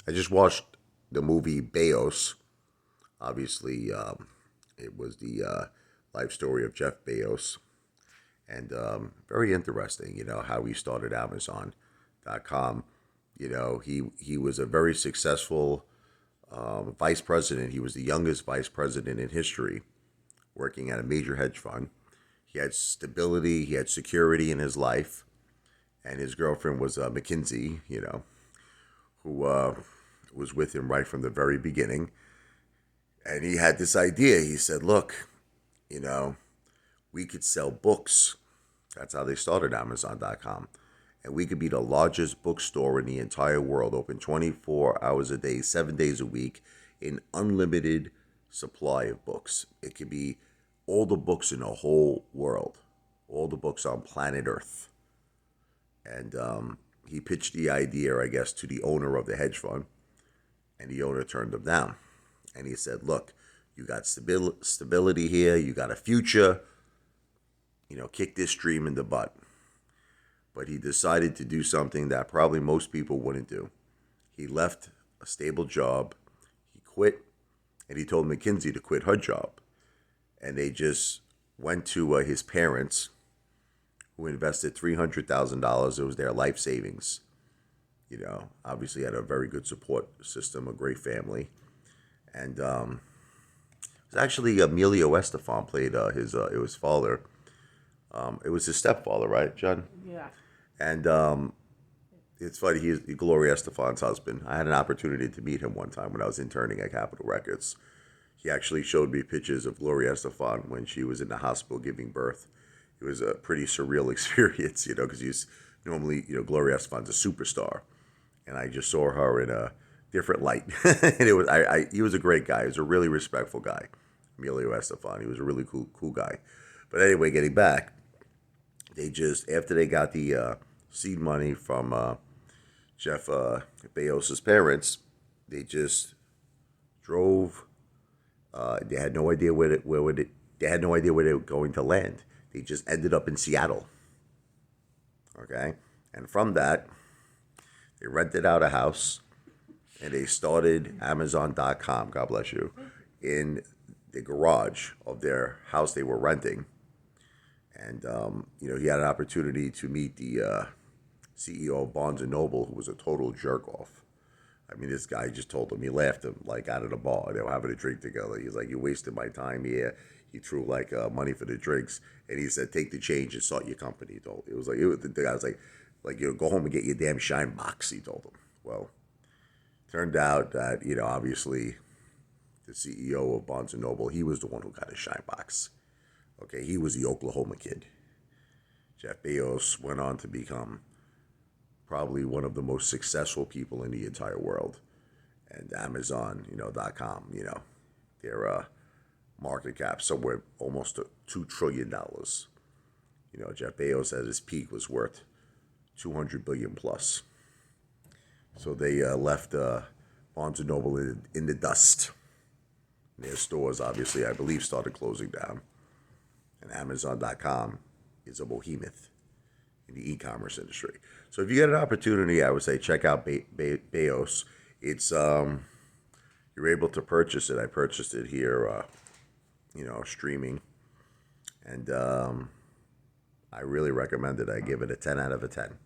I just watched the movie Bezos. Obviously, it was the life story of Jeff Bezos, and very interesting. How he started Amazon.com. He was a very successful vice president. He was the youngest vice president in history, working at a major hedge fund. He had stability. He had security in his life, and his girlfriend was McKinsey. Who was with him right from the very beginning. And he had this idea. He said, look, you know, we could sell books. That's how they started Amazon.com. And we could be the largest bookstore in the entire world, open 24 hours a day, 7 days a week, in unlimited supply of books. It could be all the books in the whole world, all the books on planet Earth. And he pitched the idea, I guess, to the owner of the hedge fund, and the owner turned him down. And he said, look, you got stability here, you got a future, kick this dream in the butt. But he decided to do something that probably most people wouldn't do. He left a stable job, he quit, and he told McKinsey to quit her job. And they just went to his parents, who invested $300,000. It was their life savings. Obviously had a very good support system, a great family. And it was actually Emilio Estefan played it was father. It was his stepfather, right, John? Yeah. And it's funny, he's Gloria Estefan's husband. I had an opportunity to meet him one time when I was interning at Capitol Records. He actually showed me pictures of Gloria Estefan when she was in the hospital giving birth. It was a pretty surreal experience, because he's normally, Gloria Estefan's a superstar. And I just saw her in a different light. And it was, he was a great guy. He was a really respectful guy, Emilio Estefan. He was a really cool guy. But anyway, getting back, they just, after they got the seed money from Jeff Bezos' parents, they just drove. They had no idea they had no idea where they were going to land. They just ended up in Seattle. Okay, and from that, they rented out a house, and they started Amazon.com. God bless you, in the garage of their house they were renting. And he had an opportunity to meet the CEO of Barnes and Noble, who was a total jerk off. I mean, this guy just told him, he laughed him like out of the bar. They were having a drink together. He's like, "You wasted my time here." He threw like money for the drinks, and he said, "Take the change and start your company." He told the guy was like go home and get your damn shine box. He told him. Well, turned out that obviously the CEO of Barnes and Noble, he was the one who got his shine box. Okay, he was the Oklahoma kid. Jeff Bezos went on to become probably one of the most successful people in the entire world. And Amazon, .com, their market cap somewhere almost to $2 trillion. Jeff Bezos at his peak was worth 200 billion plus. So they left Barnes and Noble in the dust. And their stores, obviously, I believe, started closing down. And Amazon.com is a behemoth in the e-commerce industry. So if you get an opportunity, I would say check out Bezos. It's you're able to purchase it. I purchased it here, streaming, and I really recommend it. I give it a 10 out of a 10.